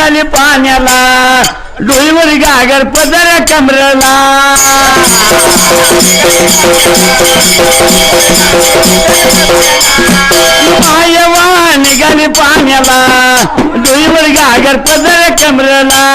निघाली पाण्याला डोईवर गागर पदर कमरला मायवा निघाली पाण्याला डोईवर गागर पदर कमरला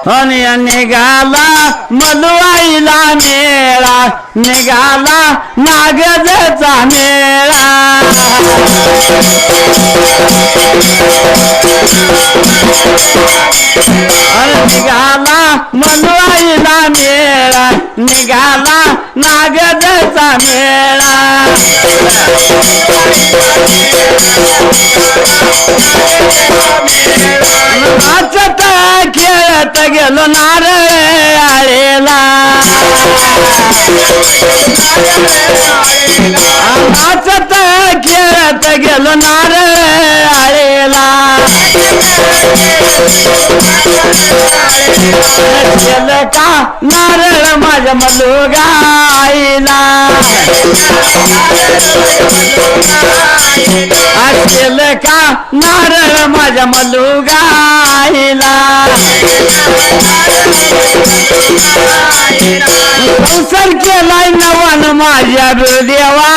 आणि निघाला मलवाईला मेळा निघाला नागजचा मेळा निघाला मलवाईला मेळा निघाला नागजचा मेळा नाचत खेळत गेलो नारळ आळेला नाचत खेळत गेलो नारळ आळेला केलं का नारळ माझ्या मलुगाईला केलं का नारळ माझ्या मलुगाईला संसार केलाय नवान माझ्या देवा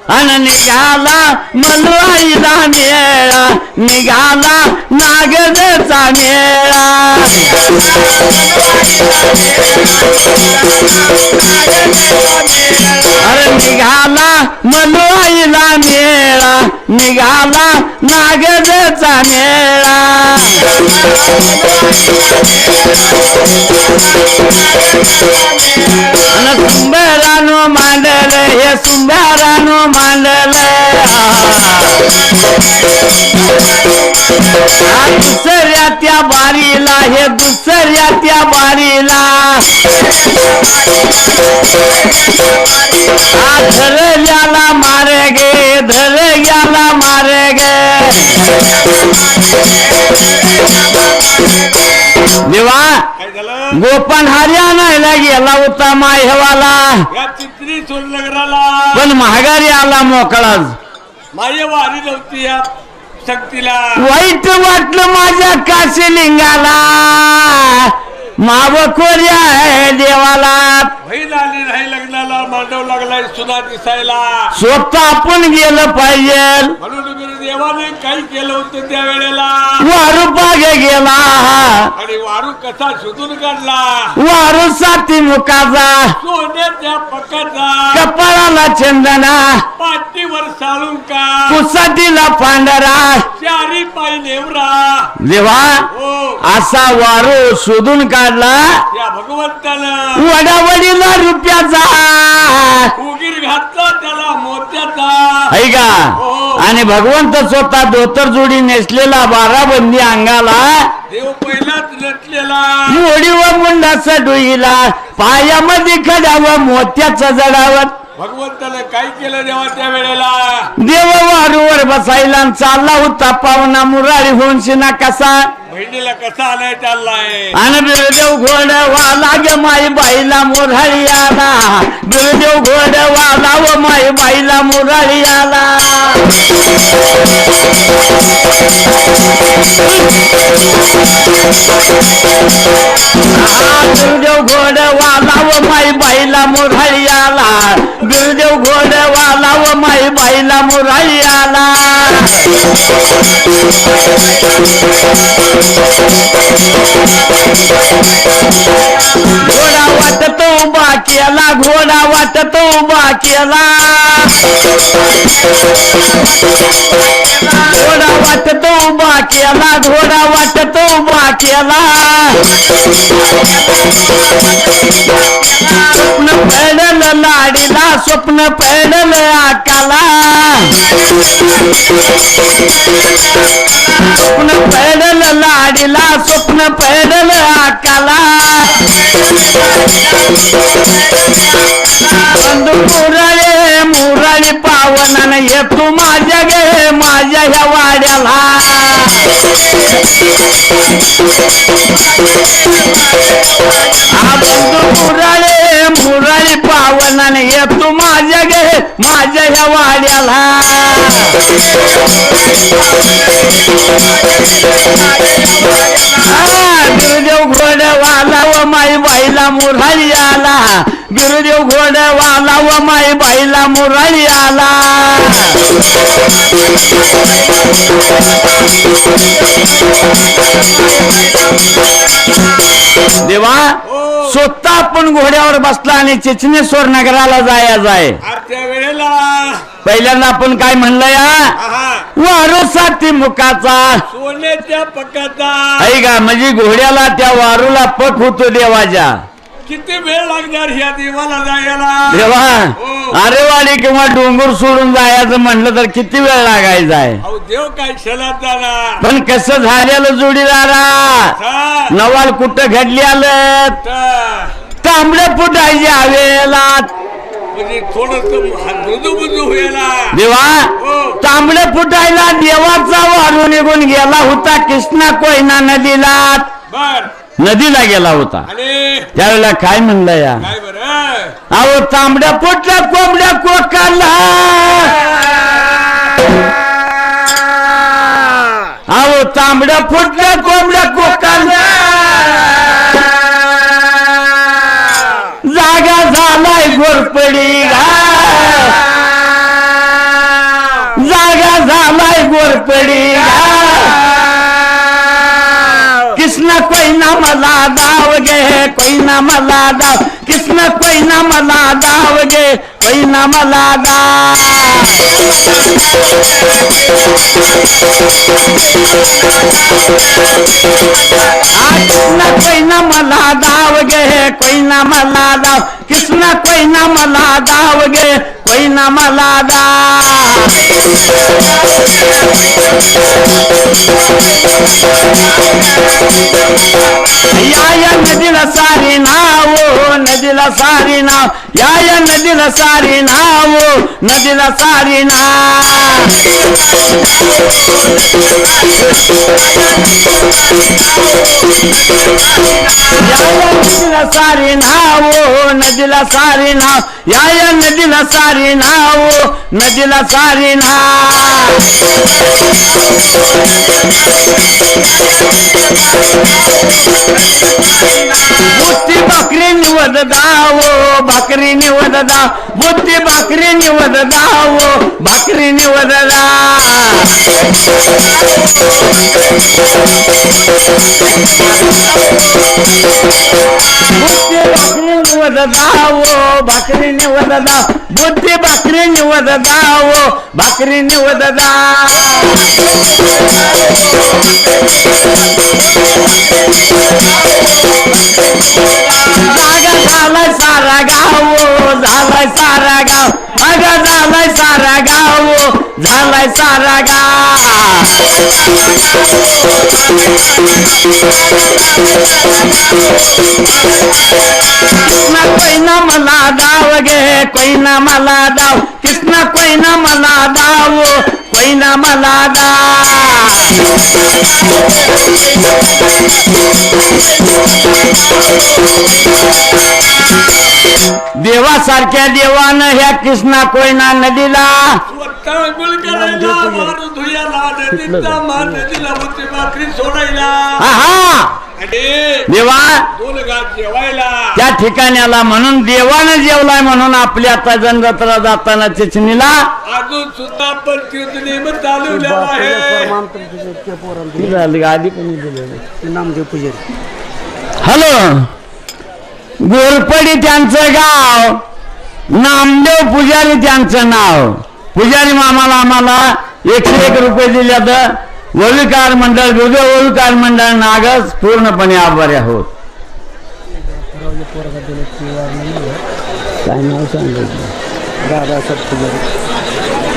अन निघाला मलवाईला मेळा निघाला नागजचा मेळा अरे निघाला मलवाईला मेळा निघाला नागजचा मेळा सुंबरानो मांडल हे सुंबरानो मांडल दुसऱ्या त्या बारीला हे दुसऱ्या त्या बारीला धरल्याला मारे गे धरल्याला मारे गे देवा गोपन हरियाणाला गेला होता माहेवाला चित्री सोननगराला पण महागारी आला मोकळाच माझ्या वारी नव्हती या शक्तीला वाईट वाटलं माझ्या काशीलिंगाला माव कोर्या आहे देवाला बहीण आली नाही लग्नाला मांडव लागलाय सुना दिसायला स्वतः आपण गेलं पाहिजे म्हणून देवाने काही केलं होतं त्या वेळेला वारू पागे गेला आणि वारू कसा शोधून काढला वारू साती मुखाचा सोन्याच्या पकाचा कपाळाला चंदना पाठीवर साळून का कुसाटीला पांढरा चारी पाय नेवरा देवा असा वारू शोधून काढला या भगवंतानं वडावडीला रुपयाचा उगीर घातला त्याला मोत्याचा ऐका आणि भगवंत स्वतः धोतर जोडी नेसलेला 12 बंदी अंगाला देव पहिलाच नटलेला मोडी व मुंडाचा डोईला पायामध्ये खड्या व मोत्याचा जडावर भगवंतानं काय केलं देवा त्या वेळेला देव वारूवर बसायला चालला होता पावना मुरारी होऊन शिना कसा बहिणीला कसा आलाय चाललाय आणि बिरदेव घोडवाला ग माई बाईला मोराळी आला बिरदेव घोडवाला व माई बाईला मोराळी आला बिरदेव घोडवाला व माई बाईला मोराळी आला बिरदेव घोडवाला व माई बाईला मोराळी आला घोडा वाटतो उभा केला घोडा वाटतो उभा केला घोडा वाटतो उभा केला घोडा वाटतो उभा केला स्वप्न पडल लाडीला स्वप्न पडल आकाला स्वप्न पडल लाडीला स्वप्न पडल आकाला बंधू मुराळे मुरा मुरळी पावनानं ये तू माझ्या गे माझ्या ह्या वाड्याला मुरळी पावनानं ये तू माझ्या गे माझ्या ह्या वाड्याला बिरुदेव घोडवाला व माई बाईला मुरळी आला बिरुदेव घोडवाला व माई बाईला मुरळी आला देवा स्वतः आपण घोड्यावर बसला आणि चिचनेश्वर नगराला जायचं आहे त्या वेळेला पहिल्यांदा आपण काय म्हणलं या वारूसाठी मुखाचा सोन्याच्या पक्काचा ऐका म्हणजे घोड्याला त्या वारूला पक होतो देवाच्या किती वेळ लागणार ह्या देवाला जायला देवा आरेवाडी किंवा डोंगर सोडून जायचं म्हणलं तर किती वेळ लागायचा आहे देव काय क्षणात जाणार पण कसं झालेलं जोडीदारा नवाल कुठं घडली आलं तांबड्या फुटायचे हवेला म्हणजे थोडस मृदुबुजू व्हायला देवा तांबड्या फुटायला देवाचा वारू निघून गेला होता कृष्णा कोयना नदीला बर नदीला गेला होता त्यावेळेला काय म्हणलं या काय बरं अहो तांबड्या फुटल्या कोंबड्या कोकाला अहो तांबड्या फुटल्या कोंबड्या कोकाला जागा झालाय घोरपडी जागा झालाय घोरपडी कृष्ण कोई ना मला दाव गे कोई ना मला दाव कृष्ण कोई ना मला दाव गे कोई ना मला दाव कृष्ण कोई ना मला दाव गे कोई ना मला दाव कृष्ण कोई ना मला दाव गे कोई ना मला दाव या नदीला सारी नाव नदीला सारी नाव या नदीला सारी नाव नदीला सारी नाव नदीला सारी नाव नदीला सारी नाव या नदीला सारी नाव नदीला सारी नाव बुद्धी भाकरी निवद दावो भाकरी निवद दाव बुद्धी भाकरी निवद दावो भाकरी निवद बुद्धी भाकरी निवद दावो भाकरी निवद दाव बुद्धी भाकरी निवद दावो भाकरी निवद जागा झालाय सारा गाव झालाय सारा गाव अगं झालाय सारा गाव झालाय सारा गाव कृष्ण कोई ना मला दाव गे कोई ना मला दाव कृष्ण कोई ना मला दाव कोई ना मला दाव देवासारख्या देवानं ह्या कृष्णा कोयना नदीला देवा त्या ठिकाण्याला म्हणून देवानं जेवलाय म्हणून आपल्या आता जनजत्रा जाताना चिचणीला अजून सुद्धा पण चालू हॅलो गोरपडी त्यांचं गाव नामदेव पुजारी त्यांचं नाव पुजारी मामाला आम्हाला 101 रुपये दिले तर वलूकार मंडळ वलूकार मंडळ नागस पूर्णपणे आभारी आहोत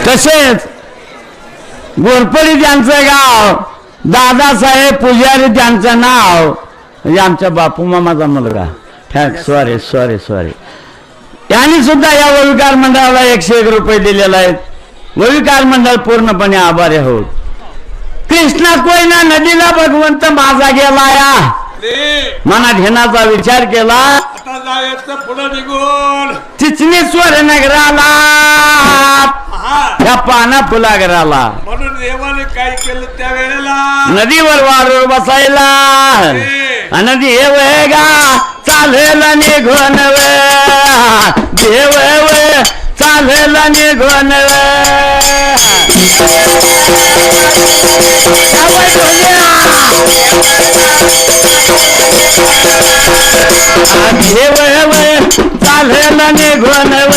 तसेच गोरपडी त्यांचं गाव दादासाहेब पुजारी त्यांचं नाव म्हणजे आमच्या बापू मामाचा मुलगा सॉरी त्यांनी सुद्धा या वविकार मंडळाला 101 रुपये दिलेला आहे. वविकार मंडळ पूर्णपणे आभारी आहोत. कृष्णा कोयना नदीला भगवंत माझा गेलाया मनात घेण्याचा विचार केला. आता जायचं पुढे निघून चिचणीश्वर नगराला या पाना फुलागराला म्हणून देवाने काय केलं त्या वेळेला नदीवर वारूळ बसायला. नदी हे वेगा चालेल निघून देव चालेल निघून देव चालेल निघून देव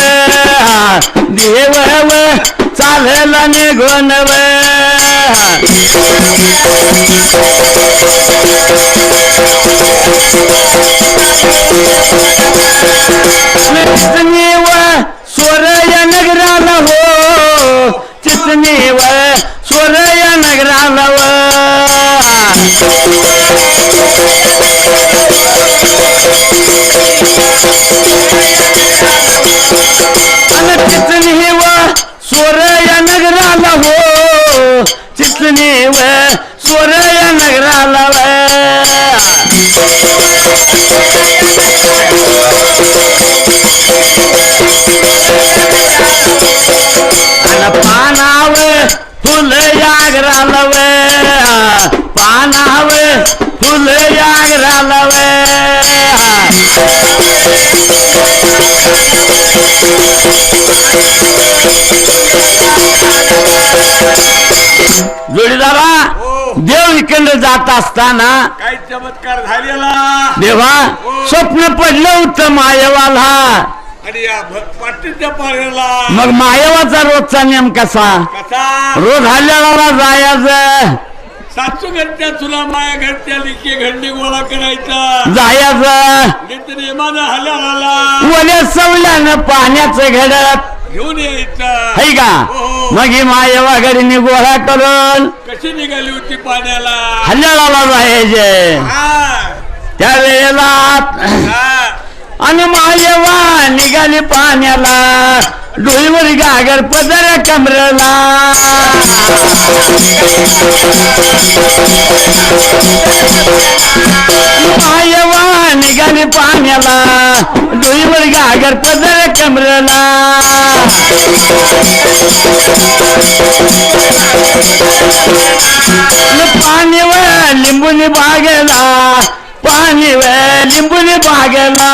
चालेल निघून चिचणीव सोरया नगराला हो चिचणीव सोरया नगराला चिचणीव सोरया नगराला हो चिचणीव सोरया नगराला पानाव फुल यागराला पानाव फुल यागराला जोडीदारा देव इकडे जात असताना काय चमत्कार झालेला. देवा स्वप्न पडलं होतं मायवाला आणि या पाटीच्या पाण्याला मग मायवाचा रोजचा नियम कसा कसा रोज हल्ल्याला जायचं सासू घरच्या तुला माया घरच्या लिखे घंडी गोळा करायचा जायचं नेमानं हल्ल्याला वल्या सवल्यानं पाण्याचं घडत घेऊन यायचं है का. मग ही मायवा घडीने गोळा करून कशी निघाली होती पाण्याला हल्ल्याला जायचे त्यावेळेला आणि मायवा निघाली पाण्याला डोईवर गागर पदर कमरला मायवा निघाली पाण्याला डोईवर गागर पदर कमरला पाणीवर लिंबूनी बागेला पाणी व लिंबूनी बागेला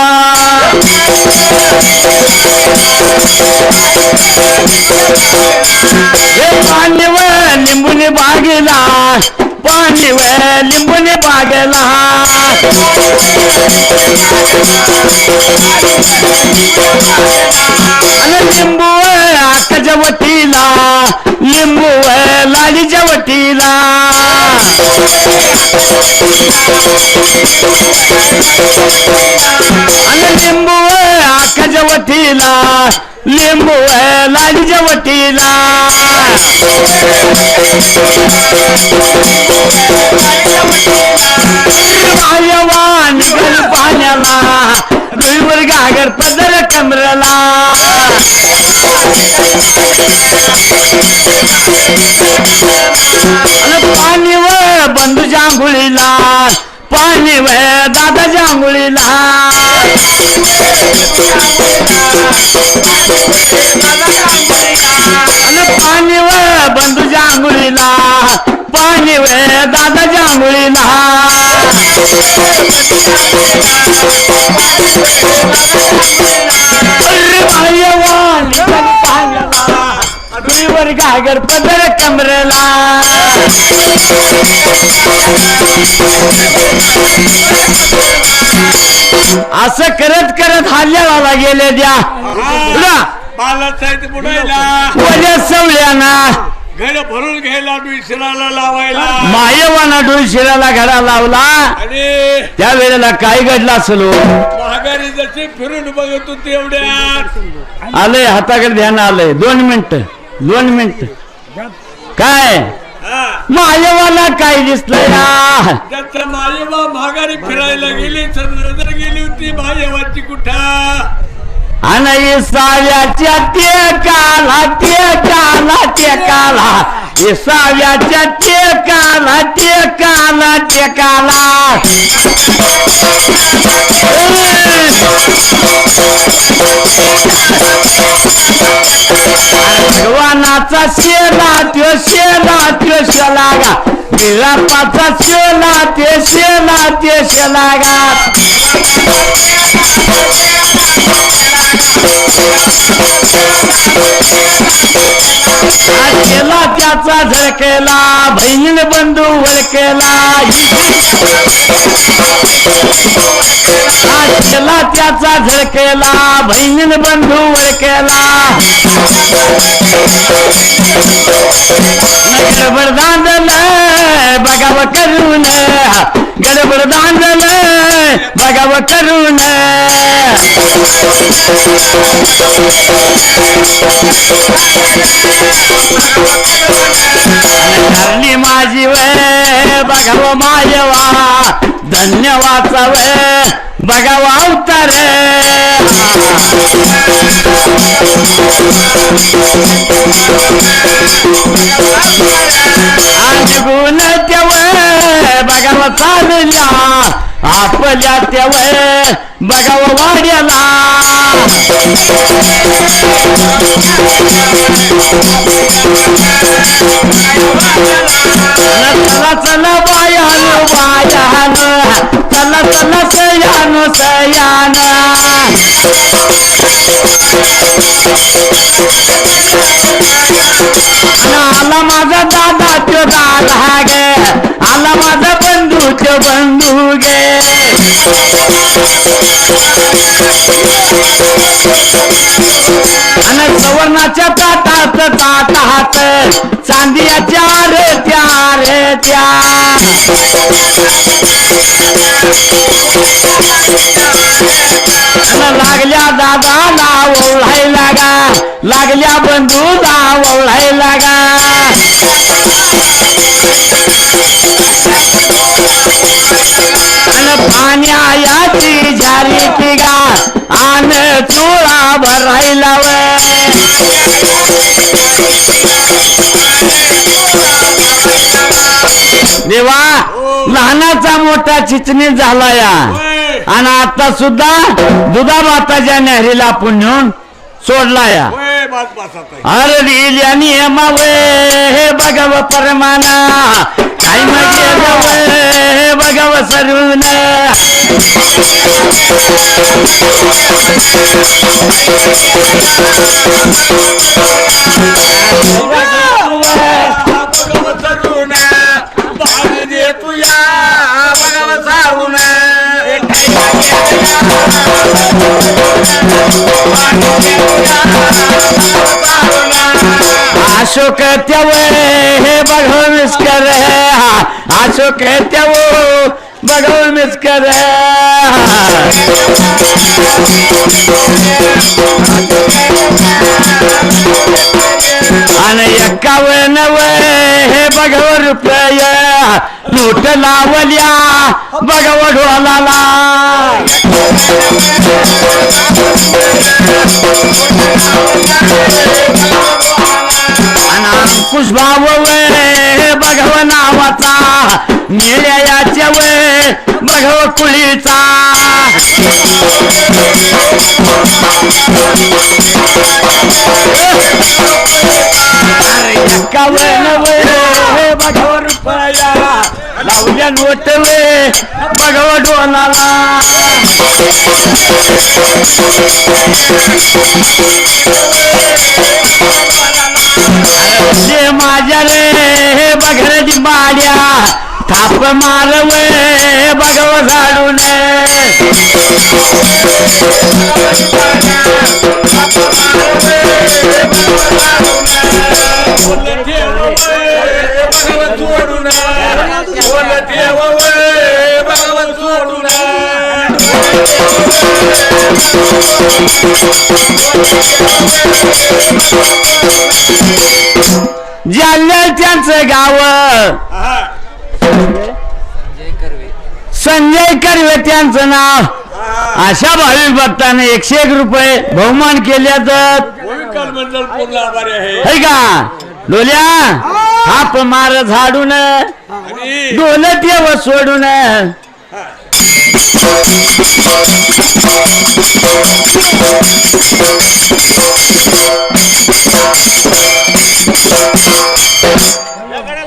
पाणी व लिंबूनी बागेला पाणी व लिंबूनी बागेला आणि लिंबू आकाच्या वटीला लिंबू लालीच्या वटीला आणि लिंबू आकाच्या वटीला लिंबू लालीच्या वटीला मायवा निघाल पाण्याला डोईवर गागर पदर कमरला पाणी व बंधूच्या आंघोळीला पाणी व दादाच्या आंघोळीला पाणी व बंधूच्या आंघोळीला पाणी व दादाच्या आंघोळीला डोईवर गागर पदर कमरला असं करत करत हल्ल्याला गेले द्या बालासाहेब बुडायला वल्या सवल्याना घड भरून घ्यायला डुईशिराला लावायला मायवाना डुईशिराला घडा लावला आणि त्या वेळेला काय घडलं असेल महागारी जशी फिरून बघत होती एवढ्या आलंय हाताकडे ध्यान आलंय 2 मिनिट काय मायवाला काय दिसलं या त्याचं मायवा महागारी फिरायला गेली नजर गेली होती मायवाची कुठं आणि साव्याच्या टेकाला टेकाला टेकाला साव्याच्या टेकाला टेकाला टेकाला भगवानाचा शेला त्यो शेला त्यो शेलागा विलापाचा शेला ते शेला ते शेलागा केला त्याचा झळकेला बहिणीने बंधू वळकेला केला त्याचा झळकेला बहिणीने बंधू वळकेला गडबड दांडल बघाव करून गडबड दांडल बघाव करून धरणी माझी वे बघाव मायवा धन्यवाचा वे बघाव अवतार आणि गुण तेव बघाव चालल्या आपल्या तेव बघाव वाड्याला चला चला बायान बायान चला चला सयान सयान आला माझा दादा तो दादा गे आला माझा बंधू तो बंधू गे आणि सवर्णाच्या ताटात ताटात चांदियाच्या रे त्या रे त्या लागल्या दादाला ओळाय लागा लागल्या बंधूला ओळाय लागा पाण्याची झाली तिगा आन चोळा भरायला देवा लहानाचा मोठा चिचणी झाला या आणि आता सुद्धा दुधा भाताच्या नहरीला पुण्यून सोडला या अरे लिहिल्या नियमावे हे बघाव परमाना काय म्हणजे हे बघाव सरून अशोक त्याव हे बघाव मिसकर अशोक त्याव बघाव मिसकर आणि 51 हे बघाव रुपये नोट लावल्या बघाव ढोलाला अंकुश भाव वे बघाव नावाचा निळ्याच्या वे बघाव कुळीचा वे बघाव रुपया लावल्या नोट वे बघाव ढोलाला माझ्या रे बघण्याची बाड्या थाप मारवे बघाव झाडून जालन्यात त्यांचं गाव संजय कर्वे त्यांचं नाव अशा भाविक भक्ताने 101 रुपये बहुमान केल्याचं भूविकाल मंडळ पूर्ण आभारी आहे. है का डोल्या हाप मार झाडून आणि डोलत येव सोडून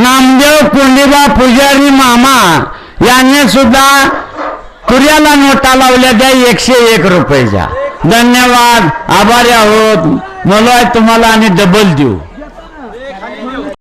नामदेव कोंडीबा पुजारी मामा यांनी सुद्धा कुर्याला नोटा लावल्या त्या 101 रुपयाच्या. धन्यवाद, आभारी आहोत. मला तुम्हाला आणि डबल देऊ.